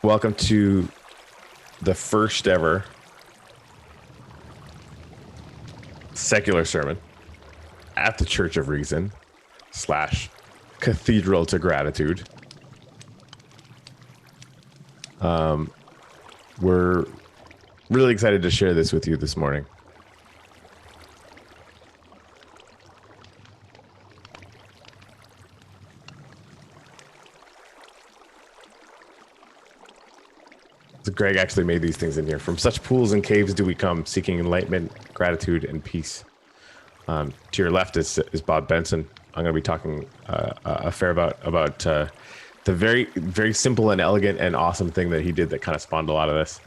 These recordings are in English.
Welcome to the first ever secular sermon at the Church of Reason / Cathedral to Gratitude. We're really excited to share this with you this morning. So Greg actually made these things in here. From such pools and caves do we come, seeking enlightenment, gratitude, and peace. To your left is Bob Benson. I'm going to be talking a fair about the very simple and elegant and awesome thing that he did that kind of spawned a lot of this.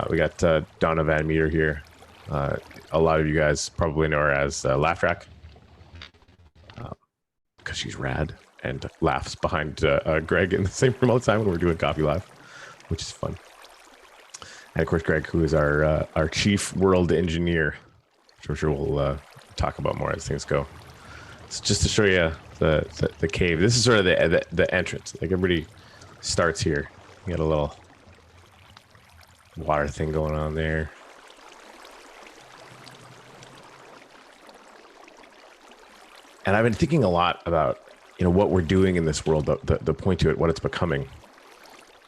We got Donna Van Meter here. A lot of you guys probably know her as Laugh Track because she's rad and laughs behind Greg in the same room all the time when we're doing Coffee Live, which is fun. And of course, Greg, who is our chief world engineer, which I'm sure we'll talk about more as things go. So just to show you the cave, this is sort of the entrance. Like everybody starts here. You got a little water thing going on there. And I've been thinking a lot about, what we're doing in this world, the point to it, what it's becoming.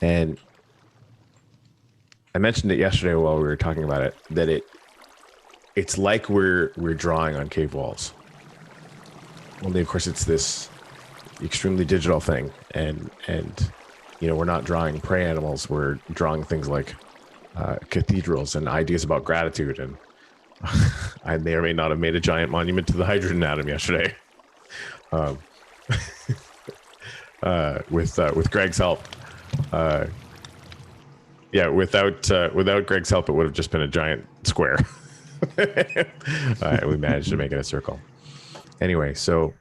And I mentioned it yesterday while we were talking about it, that it's like we're drawing on cave walls. Only, of course, it's this extremely digital thing, and we're not drawing prey animals. We're drawing things like cathedrals and ideas about gratitude. And I may or may not have made a giant monument to the hydrogen atom yesterday, with Greg's help. Without Greg's help, it would have just been a giant square. We managed to make it a circle. Anyway, so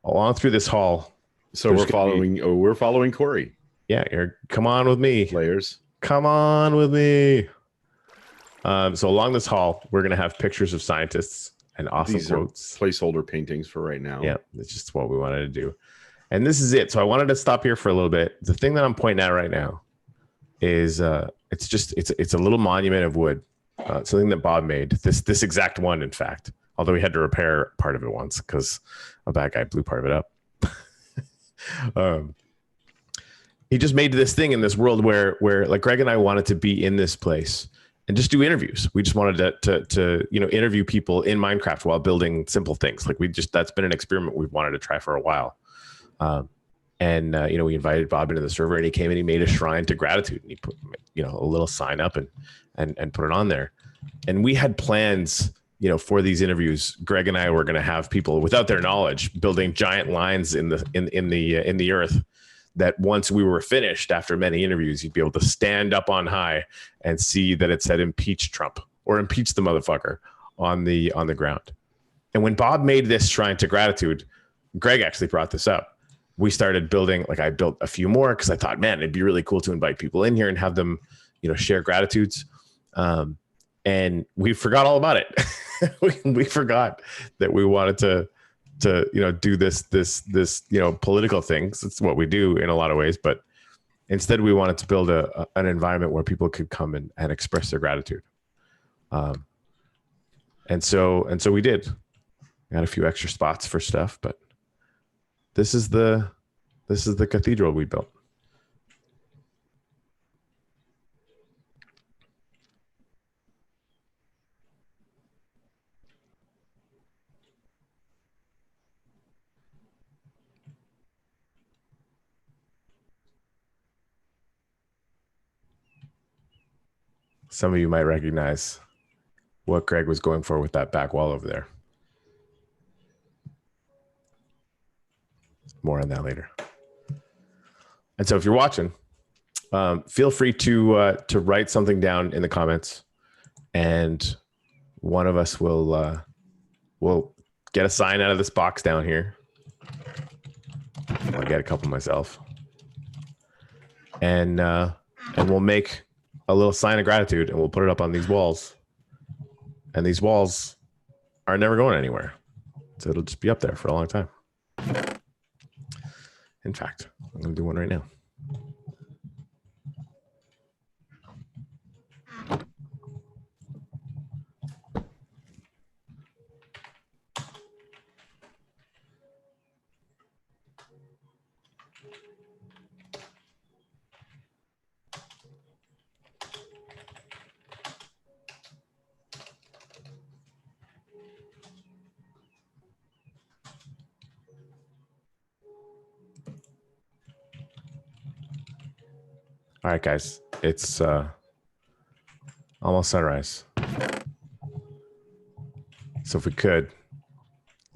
along through this hall, so we're following Corey. Yeah, Eric, come on with me. Players, come on with me. So along this hall, we're gonna have pictures of scientists and awesome quotes. Placeholder paintings for right now. Yeah, it's just what we wanted to do, and this is it. So I wanted to stop here for a little bit. The thing that I'm pointing at right now is it's a little monument of wood, something that Bob made. This exact one, in fact. Although we had to repair part of it once because a bad guy blew part of it up. He just made this thing in this world where like Greg and I wanted to be in this place and just do interviews. We just wanted to interview people in Minecraft while building simple things. Like that's been an experiment we've wanted to try for a while. We invited Bob into the server, and he came and he made a shrine to gratitude, and he put a little sign up and put it on there. And we had plans, for these interviews. Greg and I were going to have people, without their knowledge, building giant lines in the earth, that once we were finished after many interviews, you'd be able to stand up on high and see that it said "Impeach Trump" or "Impeach the motherfucker" on the ground. And when Bob made this shrine to gratitude, Greg actually brought this up. We started building, like I built a few more because I thought, man, it'd be really cool to invite people in here and have them, share gratitudes. And we forgot all about it. we forgot that we wanted to do this political things. It's what we do in a lot of ways, but instead we wanted to build an environment where people could come and express their gratitude. And so we did. We had a few extra spots for stuff, but this is the cathedral we built. Some of you might recognize what Greg was going for with that back wall over there. More on that later. And so if you're watching, feel free to write something down in the comments, and one of us will get a sign out of this box down here. I'll get a couple myself. And we'll make a little sign of gratitude, and we'll put it up on these walls. And these walls are never going anywhere. So it'll just be up there for a long time. In fact, I'm going to do one right now. All right, guys, it's almost sunrise. So if we could,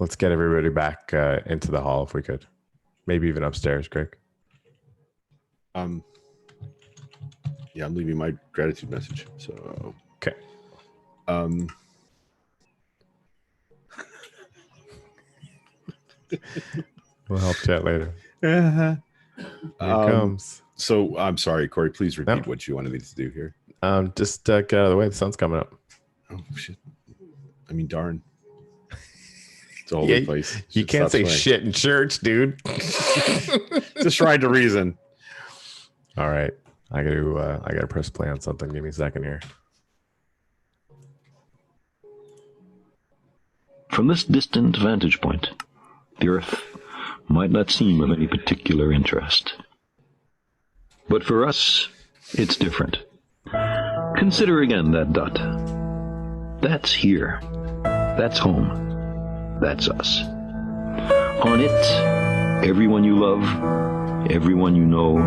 let's get everybody back into the hall if we could. Maybe even upstairs, Greg. Yeah, I'm leaving my gratitude message. So okay. We'll help chat later. Here it comes. So I'm sorry, Corey. Please repeat what you wanted me to do here. Just get out of the way. The sun's coming up. Oh shit! I mean, darn. It's a holy place. You can't say shit in church, dude. It's a shrine to reason. All right, I gotta press play on something. Give me a second here. From this distant vantage point, the Earth might not seem of any particular interest. But for us, it's different. Consider again that dot. That's here. That's home. That's us. On it, everyone you love, everyone you know,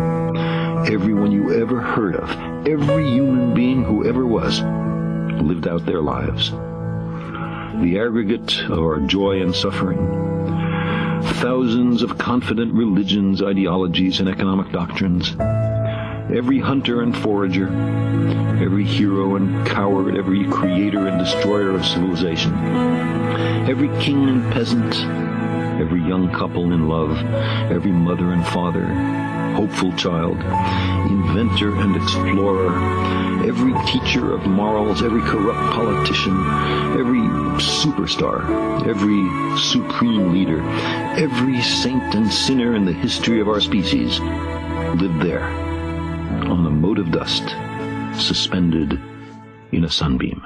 everyone you ever heard of, every human being who ever was, lived out their lives. The aggregate of our joy and suffering, thousands of confident religions, ideologies, and economic doctrines, every hunter and forager, every hero and coward, every creator and destroyer of civilization, every king and peasant, every young couple in love, every mother and father, hopeful child, inventor and explorer, every teacher of morals, every corrupt politician, every superstar, every supreme leader, every saint and sinner in the history of our species lived there, on the mote of dust, suspended in a sunbeam.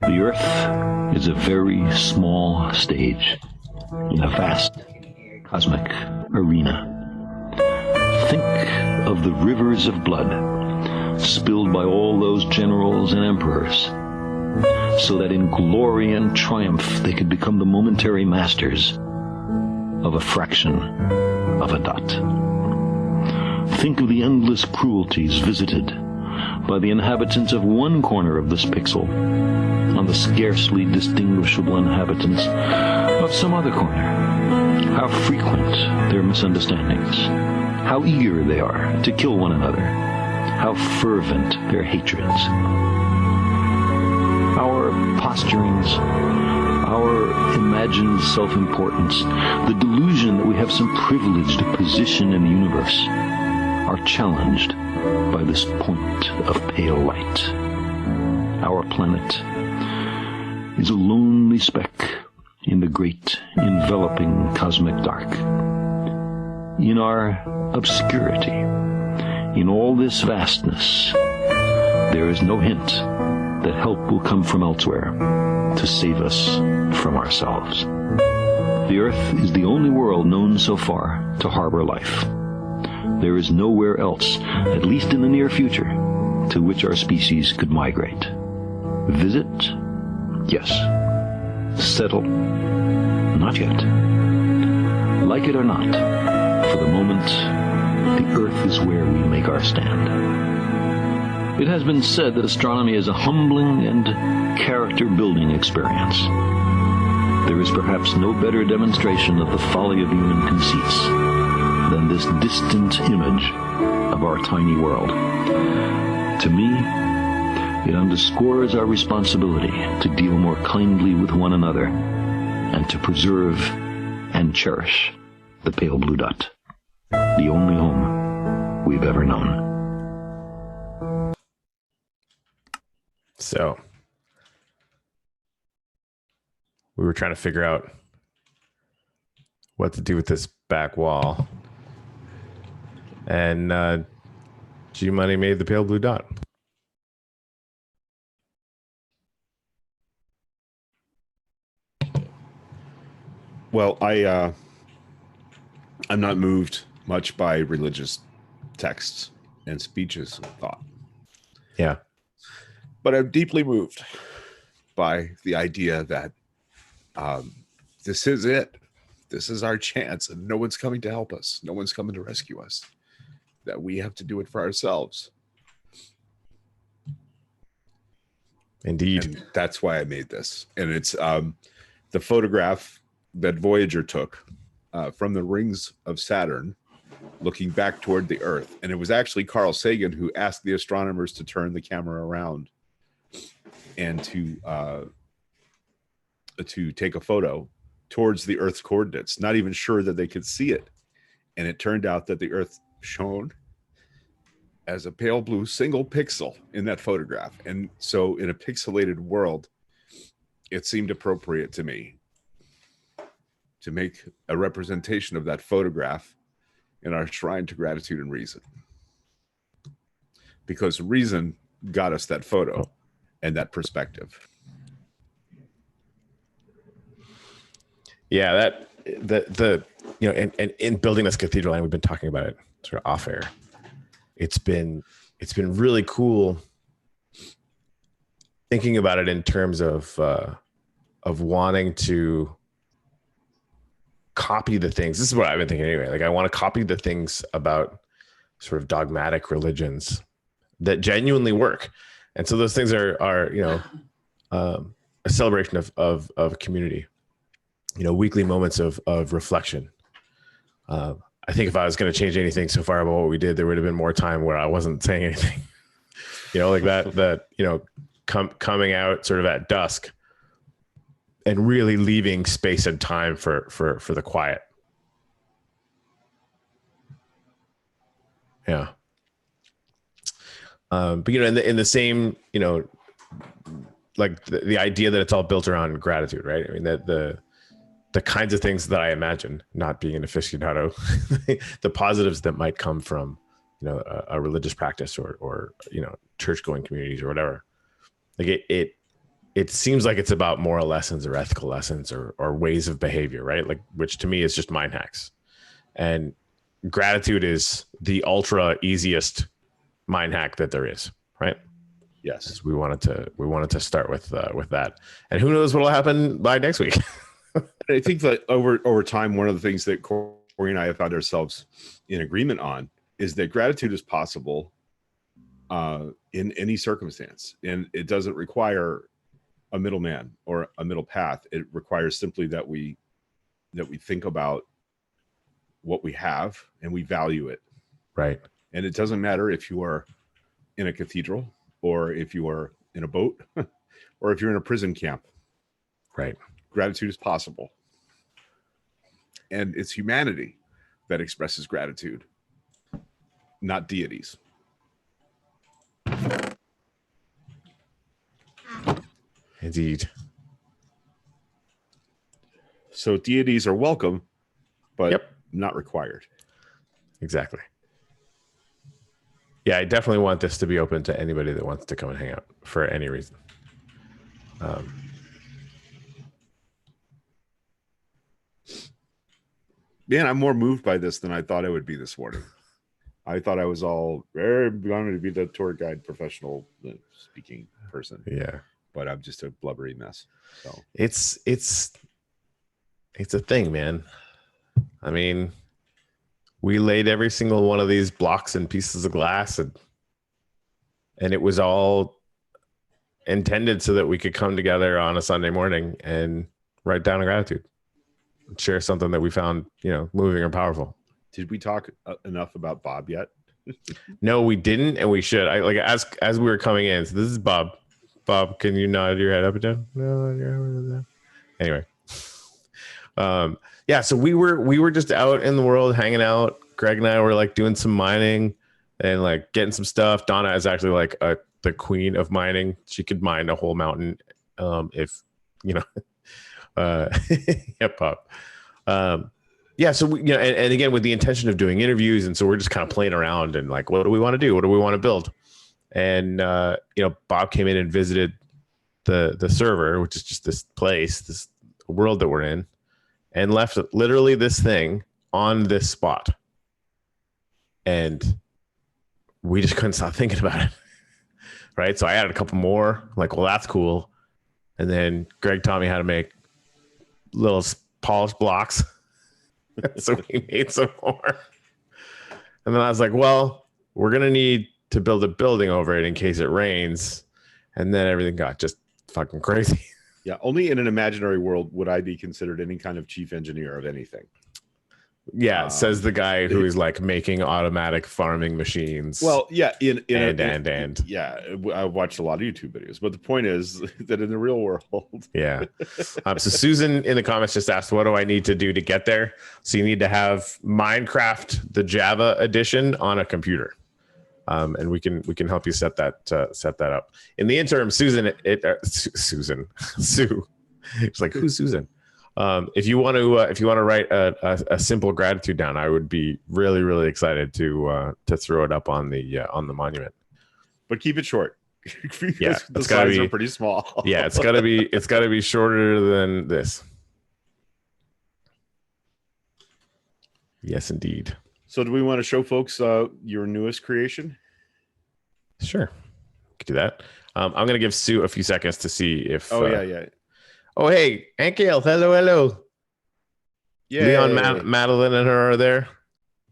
The Earth is a very small stage in a vast cosmic arena. Think of the rivers of blood spilled by all those generals and emperors, so that in glory and triumph they could become the momentary masters of a fraction of a dot. Think of the endless cruelties visited by the inhabitants of one corner of this pixel on the scarcely distinguishable inhabitants of some other corner. How frequent their misunderstandings, how eager they are to kill one another, how fervent their hatreds. Our posturings, our imagined self-importance, the delusion that we have some privileged position in the universe, are challenged by this point of pale light. Our planet is a lonely speck in the great enveloping cosmic dark. In our obscurity, in all this vastness, there is no hint that help will come from elsewhere to save us from ourselves. The Earth is the only world known so far to harbor life. There is nowhere else, at least in the near future, to which our species could migrate. Visit? Yes. Settle? Not yet. Like it or not, for the moment, the Earth is where we make our stand. It has been said that astronomy is a humbling and character-building experience. There is perhaps no better demonstration of the folly of human conceits than this distant image of our tiny world. To me, it underscores our responsibility to deal more kindly with one another and to preserve and cherish the pale blue dot, the only home we've ever known. So, we were trying to figure out what to do with this back wall. And G-Money made the pale blue dot. Well, I'm not moved much by religious texts and speeches and thought. Yeah. But I'm deeply moved by the idea that this is it. This is our chance, and no one's coming to help us. No one's coming to rescue us. That we have to do it for ourselves. Indeed. And that's why I made this. And it's the photograph that Voyager took from the rings of Saturn, looking back toward the Earth. And it was actually Carl Sagan who asked the astronomers to turn the camera around and to take a photo towards the Earth's coordinates, not even sure that they could see it. And it turned out that the Earth shone as a pale blue single pixel in that photograph. And so in a pixelated world, it seemed appropriate to me to make a representation of that photograph in our shrine to gratitude and reason. Because reason got us that photo and that perspective. Yeah, the and in building this cathedral, and we've been talking about it sort of off air. It's been really cool thinking about it in terms of wanting to copy the things. This is what I've been thinking anyway. Like, I want to copy the things about sort of dogmatic religions that genuinely work. And so those things are a celebration of community, weekly moments of reflection. I think if I was going to change anything so far about what we did, there would have been more time where I wasn't saying anything, like that coming out sort of at dusk and really leaving space and time for the quiet. Yeah. But in the same, like the idea that it's all built around gratitude, right? I mean, that the kinds of things that I imagine, not being an aficionado, the positives that might come from, a religious practice or church going communities or whatever. Like it seems like it's about moral lessons or ethical lessons or ways of behavior, right? Like, which to me is just mind hacks. And gratitude is the ultra easiest mind hack that there is, right? Yes. We wanted to start with that. And who knows what'll happen by next week. I think that over time, one of the things that Corey and I have found ourselves in agreement on is that gratitude is possible in any circumstance. And it doesn't require a middleman or a middle path. It requires simply that we think about what we have and we value it. Right. And it doesn't matter if you are in a cathedral or if you are in a boat or if you're in a prison camp. Right. Gratitude is possible. And it's humanity that expresses gratitude, not deities. Indeed. So deities are welcome, but not required. Exactly. Yeah, I definitely want this to be open to anybody that wants to come and hang out for any reason. Man, I'm more moved by this than I thought I would be this morning. I thought I was all going to be the tour guide professional speaking person. Yeah. But I'm just a blubbery mess. So it's a thing, man. I mean, we laid every single one of these blocks and pieces of glass and it was all intended so that we could come together on a Sunday morning and write down a gratitude. Share something that we found, moving or powerful. Did we talk enough about Bob yet? No, we didn't, and we should. As we were coming in. So this is Bob. Bob, can you nod your head up and down? No. Anyway, yeah. So we were just out in the world hanging out. Greg and I were doing some mining and getting some stuff. Donna is actually the queen of mining. She could mine a whole mountain if yep, Pop. Yeah, so we, and again with the intention of doing interviews, and so we're just kind of playing around and what do we want to do? What do we want to build? And Bob came in and visited the server, which is just this place, this world that we're in, and left literally this thing on this spot. and we just couldn't stop thinking about it. Right. So I added a couple more, like, well, that's cool. And then Greg taught me how to make little polished blocks. So we made some more. And then I was like, well, we're going to need to build a building over it in case it rains. And then everything got just fucking crazy. Yeah, only in an imaginary world would I be considered any kind of chief engineer of anything. Yeah, says the guy who is like making automatic farming machines. Well, yeah, and yeah, I watched a lot of YouTube videos, but the point is that in the real world, yeah. So Susan in the comments just asked, "What do I need to do to get there?" So you need to have Minecraft, the Java edition, on a computer, and we can help you set that up. In the interim, Susan, Sue, it's like, who's Susan? If you want to write a simple gratitude down, I would be really, really excited to throw it up on the monument. But keep it short. Because Yeah, the slides are pretty small. Yeah, it's gotta be shorter than this. Yes, indeed. So do we want to show folks your newest creation? Sure, we could do that. I'm gonna give Sue a few seconds to see if. Yeah. Oh, hey, Aunt Gail. Hello. Yeah. Leon, Madeline, and her are there.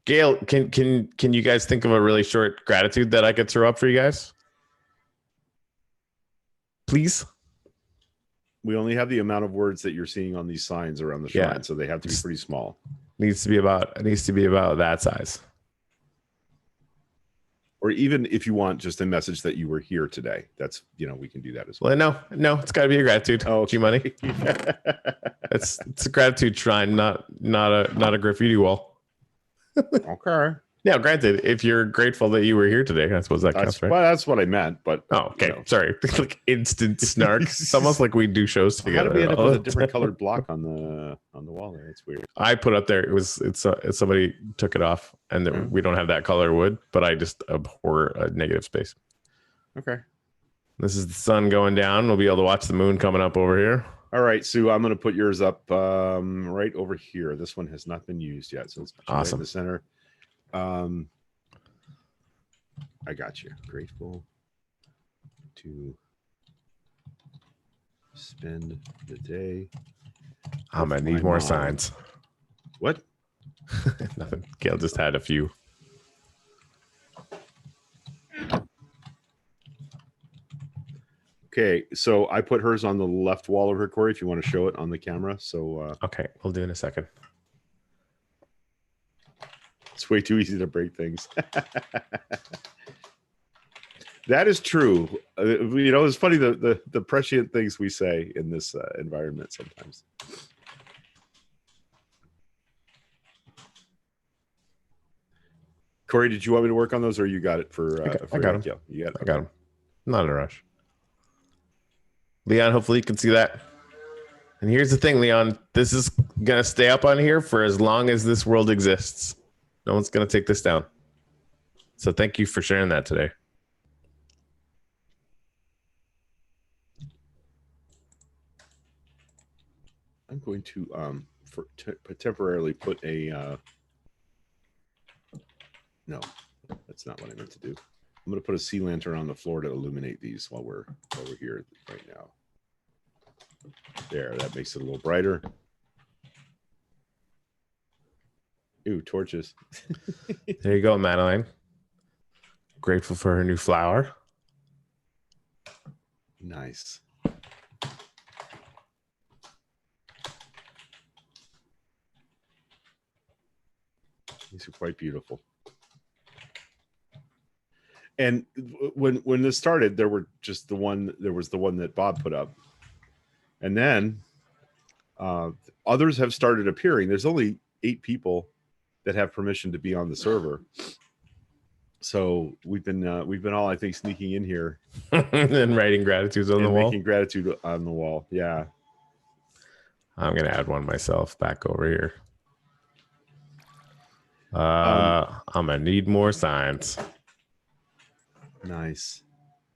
Gail, can you guys think of a really short gratitude that I could throw up for you guys? Please. We only have the amount of words that you're seeing on these signs around the shrine, Yeah. so they have to be pretty small. Needs to be about that size. Or even if you want just a message that you were here today, that's, we can do that as well. Well, no, it's got to be a gratitude. Oh, G Money. It's a gratitude shrine, not a graffiti wall. Okay. Yeah, granted, if you're grateful that you were here today, I suppose that counts, right? Well, that's what I meant, but Okay, sorry. Like instant snark. It's almost like we do shows how together. did we end up with a different colored block on the wall there? It's weird. I put up there. It's somebody took it off, and we don't have that color wood. But I just abhor a negative space. Okay. This is the sun going down. We'll be able to watch the moon coming up over here. All right, Sue, I'm going to put yours up right over here. This one has not been used yet, so let's put you right in the center. I got you. Grateful to spend the day. I'm gonna need more signs. What? Nothing. Gail just had a few. Okay, so I put hers on the left wall of her, Corey, if you want to show it on the camera. So Okay, we'll do in a second. it's way too easy to break things. That is true. It's funny the prescient things we say in this environment sometimes. Corey, did you want me to work on those, or you got it for? I got them. Yeah, you got it. I got them. Not in a rush. Leon, hopefully you can see that. And here's the thing, Leon. This is gonna stay up on here for as long as this world exists. No one's gonna take this down. So thank you for sharing that today. I'm going to temporarily put a no, that's not what I meant to do. I'm going to put a sea lantern on the floor to illuminate these while we're here right now. There, that makes it a little brighter. Ooh, torches. There you go, Madeline. Grateful for her new flower. Nice. These are quite beautiful. And when this started, there was the one that Bob put up, and then others have started appearing. There's only 8 people that have permission to be on the server, so we've been all, I think, sneaking in here and writing gratitudes on the wall. Making gratitude on the wall. Yeah, I'm gonna add one myself back over here. I'm gonna need more signs. Nice.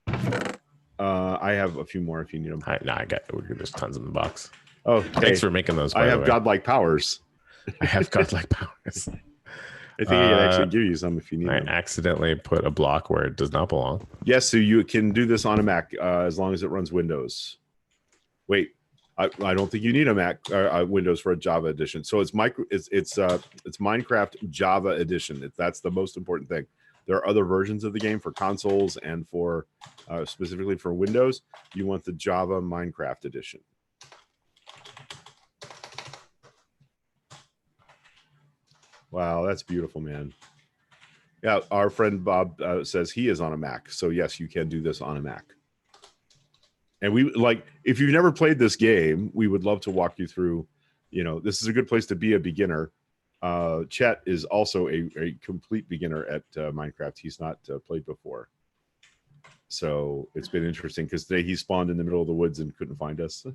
I have a few more if you need them. I got. There's tons in the box. Oh, thanks for making those. I have godlike powers. I have godlike powers. I think I can actually give you some if you need I them. accidentally put a block where it does not belong. Yes, so you can do this on a Mac as long as it runs Windows. Wait, I don't think you need a Mac Windows for a Java edition. So it's Minecraft Java edition. That's the most important thing. There are other versions of the game for consoles and for specifically for Windows. You want the Java Minecraft edition. Wow, that's beautiful, man. Yeah, our friend Bob says he is on a Mac. So yes, you can do this on a Mac. And we like, if you've never played this game, we would love to walk you through. This is a good place to be a beginner. Chet is also a complete beginner at Minecraft. He's not played before. So it's been interesting because today he spawned in the middle of the woods and couldn't find us.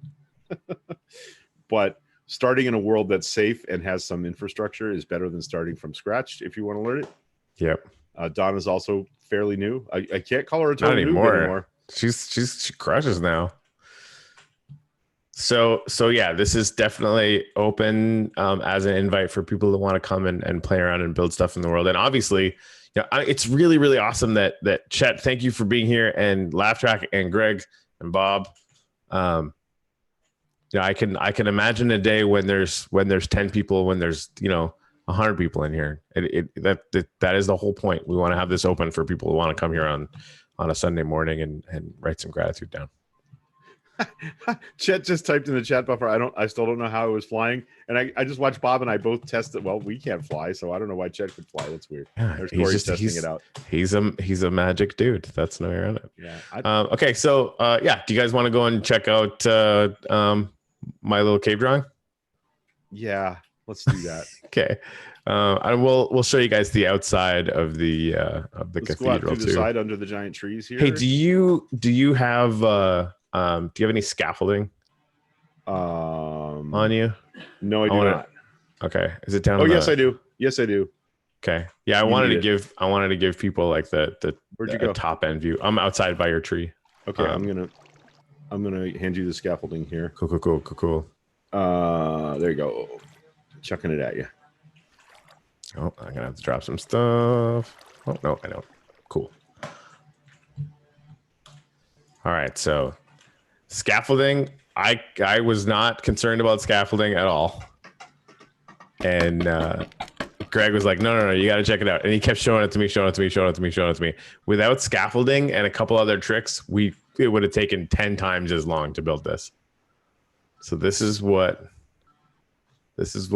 But starting in a world that's safe and has some infrastructure is better than starting from scratch if you want to learn it. Yep. Donna's also fairly new. I can't call her a Not total noob anymore. She crushes now. So yeah, this is definitely open as an invite for people that want to come and play around and build stuff in the world. And obviously, it's really, really awesome that Chet, thank you for being here, and Laugh Track and Greg and Bob. I can imagine a day when there's 10 people, when there's 100 people in here. That is the whole point. We want to have this open for people who want to come here on a Sunday morning and write some gratitude down. Chet just typed in the chat buffer. I still don't know how it was flying, and I just watched Bob and I both test it. Well, we can't fly, so I don't know why Chet could fly. That's weird. Yeah, There's Corey testing it out. He's a magic dude. That's no way around it. Yeah. Okay, so do you guys want to go and check out my little cave drawing? Yeah, let's do that. Okay. We'll show you guys the outside of the Let's cathedral go out to the too. side under the giant trees here. Hey, do you have any scaffolding on you? No, I do not. Okay. Is it down? Oh, yes, I do. Yes, I do. Okay. Yeah, I wanted to give people like the Where'd you go? top end view. I'm outside by your tree. Okay, I'm gonna hand you the scaffolding here. Cool. There you go. Chucking it at you. Oh, I'm gonna have to drop some stuff. Oh no, I don't. Cool. All right, so scaffolding. I was not concerned about scaffolding at all, and Greg was like, no, you got to check it out, and he kept showing it to me. Without scaffolding and a couple other tricks, it would have taken 10 times as long to build this. So this is what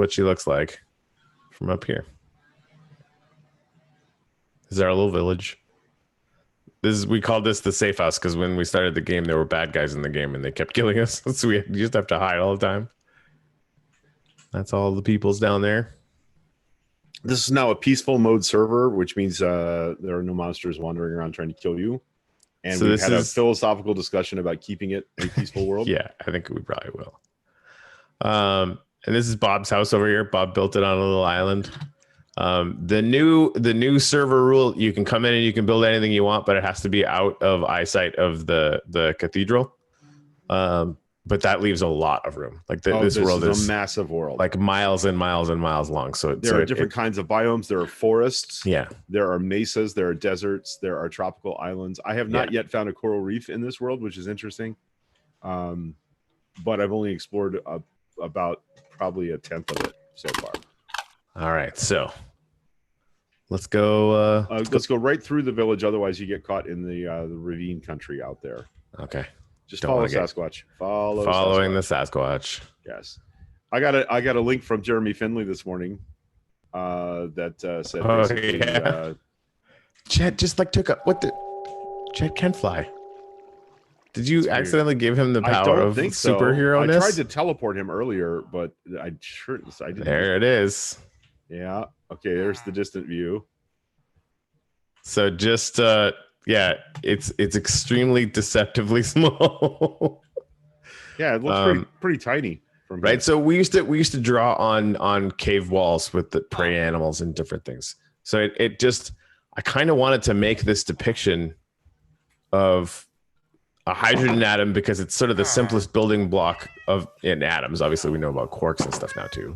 she looks like from up here. This is our little village. We called this the safe house because when we started the game, there were bad guys in the game and they kept killing us. So you just have to hide all the time. That's all the people's down there. This is now a peaceful mode server, which means there are no monsters wandering around trying to kill you. And so we've had a philosophical discussion about keeping it a peaceful world. Yeah, I think we probably will. And this is Bob's house over here. Bob built it on a little island. The new server rule: you can come in and you can build anything you want, but it has to be out of eyesight of the cathedral. But that leaves a lot of room. Like this world is a massive world, like miles and miles and miles long. So there are different kinds of biomes. There are forests. Yeah. There are mesas. There are deserts. There are tropical islands. I have not yet found a coral reef in this world, which is interesting. But I've only explored about probably a tenth of it so far. All right, so let's go. Let's go right through the village. Otherwise, you get caught in the ravine country out there. Okay. Just follow Sasquatch. Following the Sasquatch. Yes, I got a link from Jeremy Finley this morning that said. Oh yeah. Chet just took up Chet can fly. Did you accidentally give him the power of superhero-ness? I tried to teleport him earlier, but I didn't. There it is. Yeah. Okay. There's the distant view. So just it's extremely deceptively small. Yeah, it looks pretty tiny from here. Right. So we used to draw on cave walls with the prey animals and different things. So I kind of wanted to make this depiction of a hydrogen atom because it's sort of the simplest building block in atoms. Obviously, we know about quarks and stuff now too.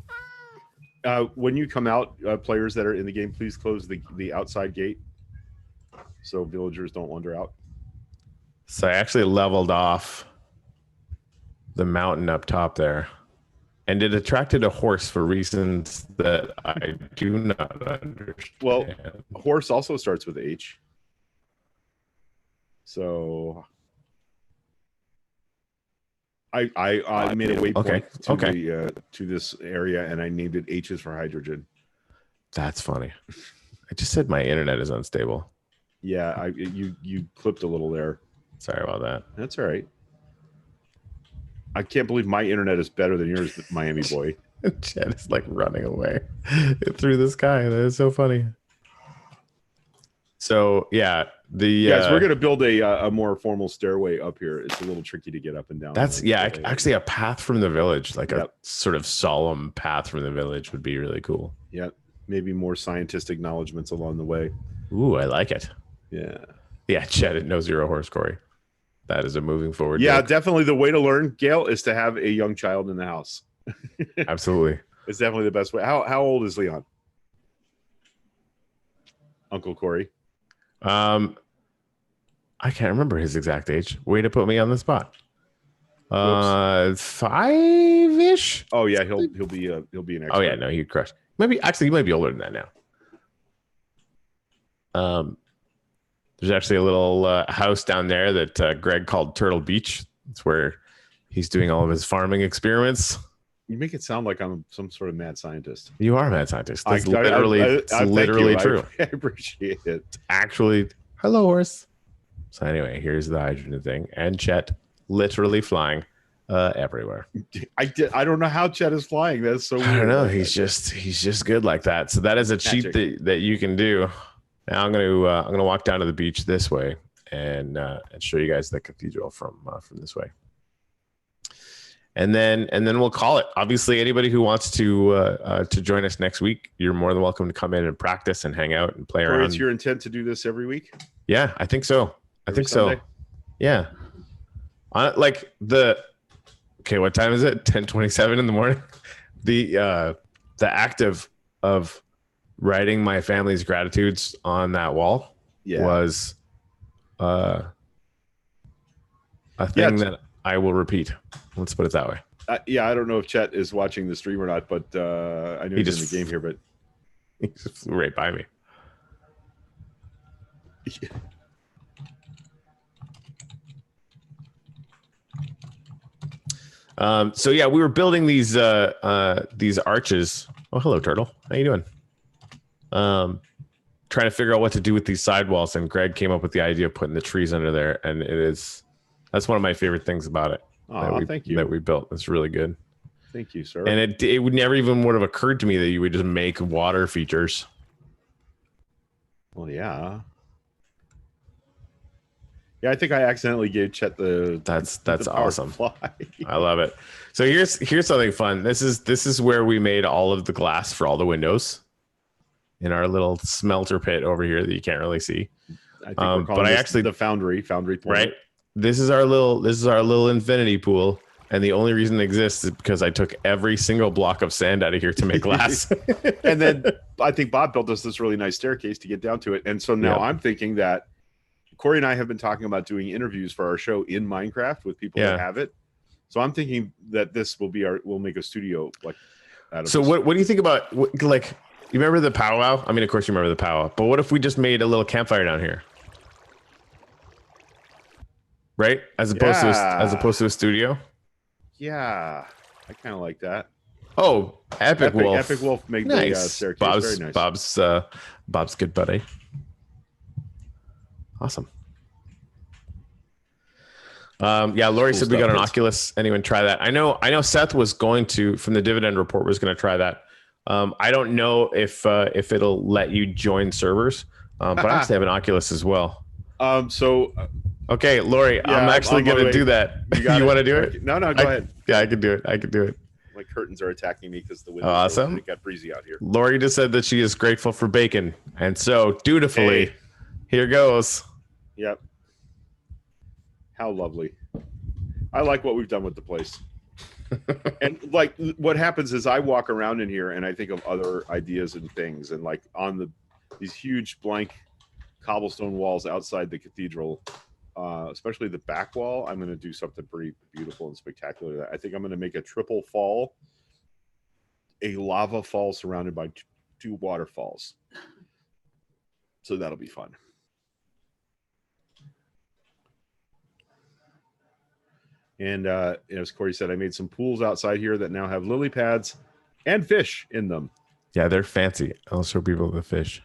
When you come out, players that are in the game, please close the outside gate so villagers don't wander out. So I actually leveled off the mountain up top there, and it attracted a horse for reasons that I do not understand. Well, horse also starts with H. So I made a waypoint to this area, and I named it H's for hydrogen. That's funny. I just said my internet is unstable. Yeah, you clipped a little there. Sorry about that. That's all right. I can't believe my internet is better than yours, Miami boy. Chad is like running away through the sky. That is so funny. So yeah, yes, we're gonna build a more formal stairway up here. It's a little tricky to get up and down. That's actually a path from the village, like a sort of solemn path from the village would be really cool. Yep, maybe more scientist acknowledgments along the way. Ooh, I like it. Yeah, Chad, it knows you're a horse, Corey. That is a moving forward. Yeah, joke. definitely the way to learn, Gail, is to have a young child in the house. Absolutely. It's definitely the best way. How old is Leon? Uncle Corey? I can't remember his exact age. Way to put me on the spot. 5-ish. Oh yeah, he'll be an expert. Oh yeah, no, he'd crush. Maybe he might be older than that now. There's actually a little house down there that Greg called Turtle Beach. It's where he's doing all of his farming experiments. You make it sound like I'm some sort of mad scientist. You are a mad scientist. That's literally true. I appreciate it. Actually, hello, horse. So anyway, here's the hydrogen thing, and Chet literally flying everywhere. I don't know how Chet is flying. That's so weird. I don't know. He's just good like that. So that is a cheat that you can do. Now I'm gonna walk down to the beach this way and show you guys the cathedral from this way. And then we'll call it. Obviously, anybody who wants to join us next week, you're more than welcome to come in and practice and hang out and play around. It's your intent to do this every week? Yeah, I think so. Sunday? Yeah. What time is it? 10:27 in the morning. The act of writing my family's gratitudes on that wall was a thing that I will repeat. Let's put it that way. I don't know if Chet is watching the stream or not, but I know he's in the game here. But he just flew right by me. So yeah, we were building these arches. Oh, hello, turtle. How you doing? Trying to figure out what to do with these sidewalls, and Greg came up with the idea of putting the trees under there, and that's one of my favorite things about it. Thank you. That we built. It's really good. Thank you, sir. And it would never even would have occurred to me that you would just make water features. Well, yeah. Yeah, I think I accidentally gave Chet the. That's awesome. Fly. I love it. So here's something fun. This is where we made all of the glass for all the windows in our little smelter pit over here that you can't really see. I think we're calling this the foundry point. Right. This is our little infinity pool, and the only reason it exists is because I took every single block of sand out of here to make glass. And then I think Bob built us this really nice staircase to get down to it. And so now I'm thinking that Corey and I have been talking about doing interviews for our show in Minecraft with people that have it. So I'm thinking that this will be we'll make a studio like out of. So what do you think about like? You remember the powwow? I mean, of course you remember the powwow. But what if we just made a little campfire down here? Right? As opposed to a studio? Yeah. I kind of like that. Oh, Epic Wolf. Epic Wolf make nice. The staircase. Very nice. Bob's good buddy. Awesome. Lori said we got an Oculus. Anyone try that? I know Seth was going to, from the dividend report, was going to try that. I don't know if it'll let you join servers, but I actually have an Oculus as well. Okay, Lori, I'm actually going to do that. You want to do it? No, go ahead. Yeah, I can do it. My curtains are attacking me because the windows awesome. It got breezy out here. Lori just said that she is grateful for bacon, and so dutifully, here goes. Yep. How lovely. I like what we've done with the place. And like what happens is I walk around in here and I think of other ideas and things, and like on these huge blank cobblestone walls outside the cathedral, especially the back wall, I'm going to do something pretty beautiful and spectacular. I think I'm going to make a triple fall, a lava fall surrounded by two waterfalls. So that'll be fun. And as Corey said, I made some pools outside here that now have lily pads and fish in them. Yeah, they're fancy. I'll show people the fish.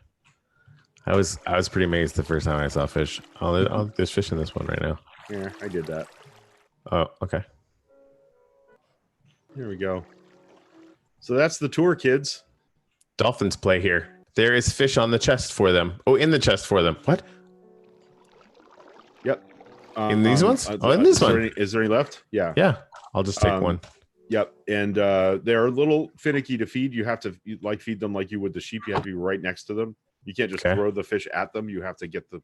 I was pretty amazed the first time I saw fish. Oh, there's fish in this one right now. Yeah, I did that. Oh, okay. Here we go. So that's the tour, kids. Dolphins play here. There is fish on the chest for them. Oh, in the chest for them. What? Yep. In these ones? In this one. Is there any left? Yeah. Yeah. I'll just take one. Yep. And they're a little finicky to feed. You have to feed them like you would the sheep. You have to be right next to them. You can't just throw the fish at them. You have to get the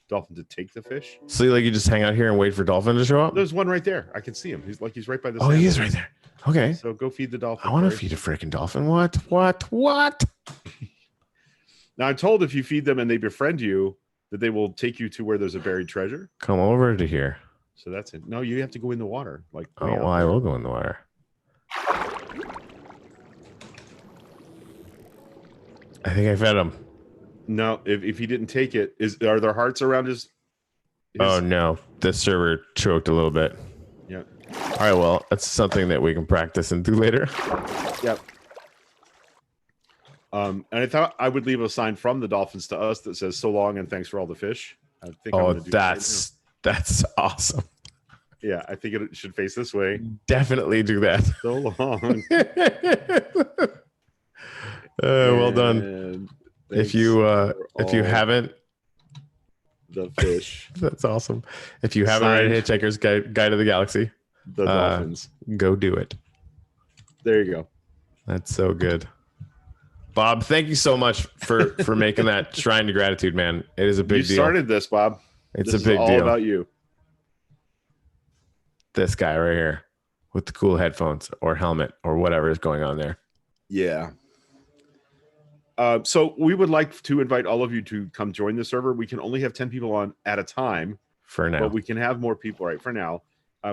dolphin to take the fish. So you just hang out here and wait for dolphin to show up? There's one right there. I can see him. He's right by the sand. He is right there. Okay. So go feed the dolphin. I want to feed a freaking dolphin. What? Now I'm told if you feed them and they befriend you, that they will take you to where there's a buried treasure. Come over to here. So that's it. No, you have to go in the water. I will go in the water. I think I fed him. No, if he didn't take it, are there hearts around his? Oh no, the server choked a little bit. Yeah. All right, well, that's something that we can practice and do later. Yep. And I thought I would leave a sign from the dolphins to us that says "So long and thanks for all the fish." I think. That's awesome. Yeah, I think it should face this way. Definitely do that. So long. Well done. If you haven't, the fish. That's awesome. If you haven't read Hitchhiker's Guide to the Galaxy, the dolphins, go do it. There you go. That's so good. Bob, thank you so much for making that Shrine to Gratitude, man. It is a big deal. You started this, Bob. It's this a big all deal. About you. This guy right here with the cool headphones or helmet or whatever is going on there. Yeah. So we would like to invite all of you to come join the server. We can only have 10 people on at a time. For now. But we can have more people, right? For now.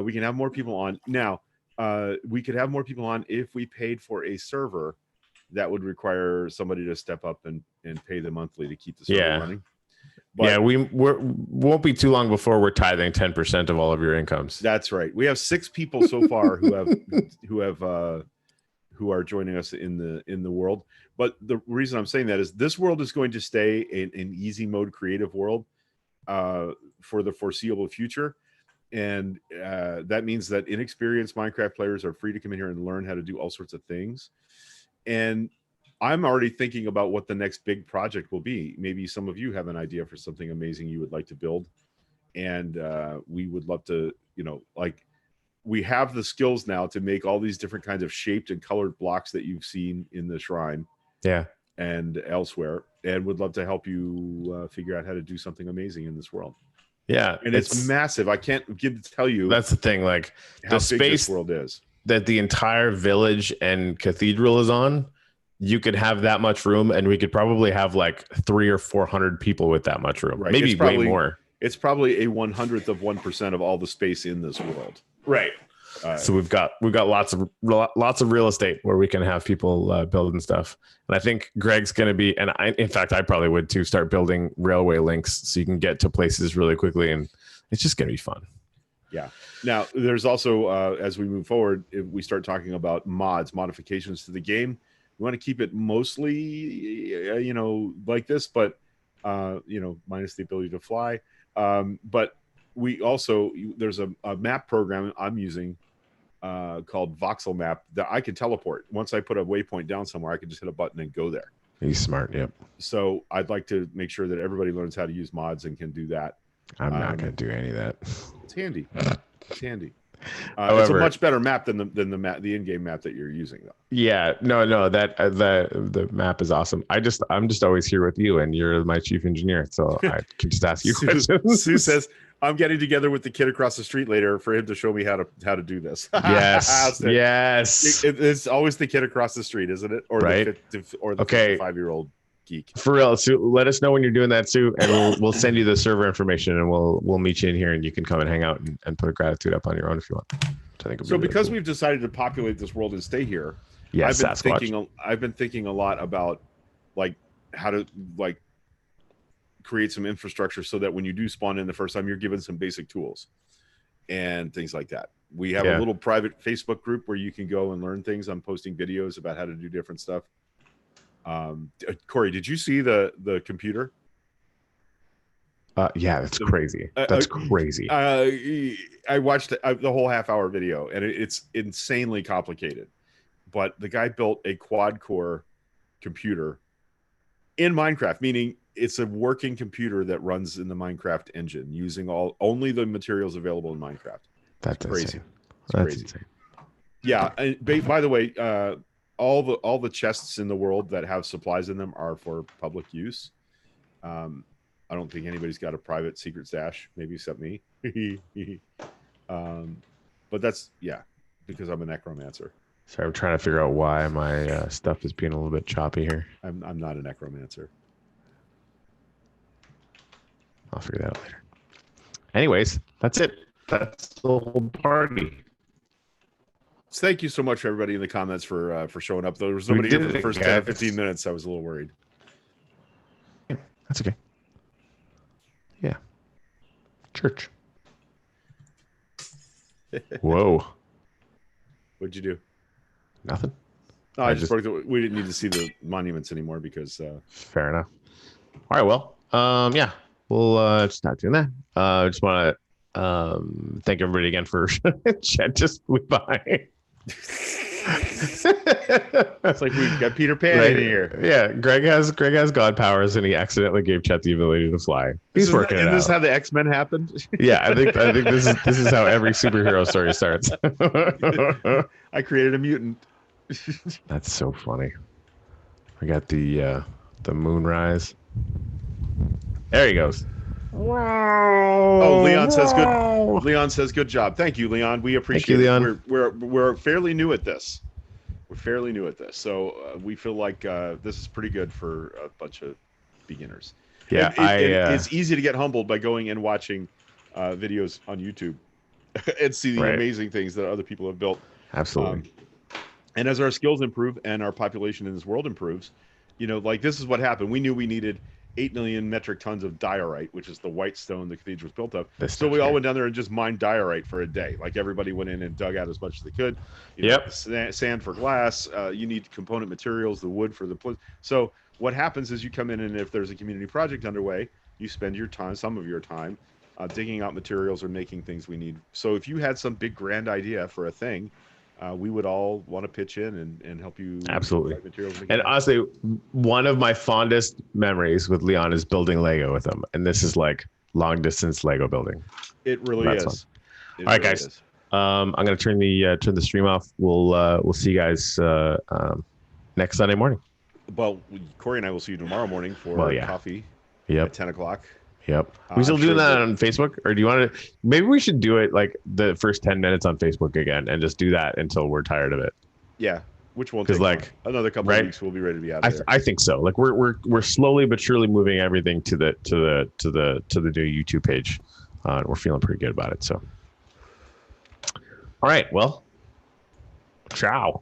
We can have more people on. Now, we could have more people on if we paid for a server. That would require somebody to step up and pay the monthly to keep the server running. But we won't be too long before we're tithing 10% of all of your incomes. That's right. We have 6 people so far who are joining us in the world. But the reason I'm saying that is this world is going to stay an easy mode creative world for the foreseeable future. And that means that inexperienced Minecraft players are free to come in here and learn how to do all sorts of things. And I'm already thinking about what the next big project will be. Maybe some of you have an idea for something amazing you would like to build. And we would love to, we have the skills now to make all these different kinds of shaped and colored blocks that you've seen in the shrine. Yeah. And elsewhere. And would love to help you figure out how to do something amazing in this world. Yeah. And it's massive. I can't tell you. That's the thing. Like how the big space this world is. That the entire village and cathedral is on, you could have that much room, and we could probably have like 300 or 400 people with that much room. Right. Maybe way more. It's probably a 100th of 1% of all the space in this world. Right. So we've got lots of real estate where we can have people building stuff. And I think Greg's going to be, and in fact, I probably would too, start building railway links so you can get to places really quickly, and it's just going to be fun. Yeah. Now, there's also, as we move forward, if we start talking about modifications to the game, we want to keep it mostly, like this, but, minus the ability to fly. But we also, there's a map program I'm using called Voxel Map that I can teleport. Once I put a waypoint down somewhere, I can just hit a button and go there. He's smart. Yep. So I'd like to make sure that everybody learns how to use mods and can do that. I'm not going to do any of that. It's handy. It's handy. It's a However- much better map than the in-game map that you're using, though. Yeah, no, that the map is awesome. I'm just always here with you, and you're my chief engineer, so I can just ask you questions. Sue says, "I'm getting together with the kid across the street later for him to show me how to do this." Yes, yes. It's always the kid across the street, isn't it? Or Right. the 55-year-old geek. For real, Sue, let us know when you're doing that, Sue, and we'll send you the server information, and we'll meet you in here, and you can come and hang out and put a gratitude up on your own if you want. Which I think would be So really because cool. we've decided to populate this world and stay here, Yes, I've been thinking a lot about like how to like create some infrastructure so that when you do spawn in the first time, you're given some basic tools and things like that. We have a little private Facebook group where you can go and learn things. I'm posting videos about how to do different stuff. Corey, did you see the computer? Yeah, that's crazy. That's crazy. I watched the whole half-hour video, and it's insanely complicated. But the guy built a quad-core computer in Minecraft, meaning it's a working computer that runs in the Minecraft engine using only the materials available in Minecraft. That's crazy. Insane. That's crazy. insane. Yeah, and by the way, all the chests in the world that have supplies in them are for public use. I don't think anybody's got a private secret stash, maybe except me. But that's because I'm a necromancer. Sorry, I'm trying to figure out why my stuff is being a little bit choppy here. I'm not a necromancer. I'll figure that out later. Anyways, that's it. That's the whole party. So thank you so much, everybody, in the comments for showing up. There was nobody here for the first 10 or 15 minutes. I was a little worried. That's okay. Yeah. Church. Whoa. What'd you do? Nothing. No, I just worked. We didn't need to see the monuments anymore because. Fair enough. All right. Well, yeah, we'll just not doing that. I just want to thank everybody again for chat just flew by. It's like we've got Peter Pan in here. Yeah, Greg has god powers, and he accidentally gave Chet the ability to fly. He's working it out. Isn't this how the X-Men happened? Yeah, I think this is how every superhero story starts. I created a mutant. That's so funny. I got the moonrise. There he goes. Wow. Oh, Leon says good. Leon says good job. Thank you, Leon. We appreciate it. Leon. We're fairly new at this. We're fairly new at this, so we feel like this is pretty good for a bunch of beginners. Yeah, it's easy to get humbled by going and watching videos on YouTube and see the amazing things that other people have built. Absolutely. And as our skills improve and our population in this world improves, like this is what happened. We knew we needed 8 million metric tons of diorite, which is the white stone the cathedral was built of. So we all went down there and just mined diorite for a day. Like everybody went in and dug out as much as they could. Sand for glass. You need component materials, the wood for the place. So what happens is you come in, and if there's a community project underway, you spend some of your time digging out materials or making things we need. So if you had some big grand idea for a thing, we would all want to pitch in and help you. Absolutely. Materials and honestly, one of my fondest memories with Leon is building Lego with him. And this is like long distance Lego building. It really is. All right, guys. I'm going to turn the stream off. We'll see you guys next Sunday morning. Well, Corey and I will see you tomorrow morning for coffee at 10 o'clock. Yep. We still doing that on Facebook, or do you want to? Maybe we should do it like the first 10 minutes on Facebook again, and just do that until we're tired of it. Yeah, which won't take another couple of weeks. We'll be ready to be out of there. I think so. Like we're slowly but surely moving everything to the new YouTube page. We're feeling pretty good about it. So, all right. Well, ciao.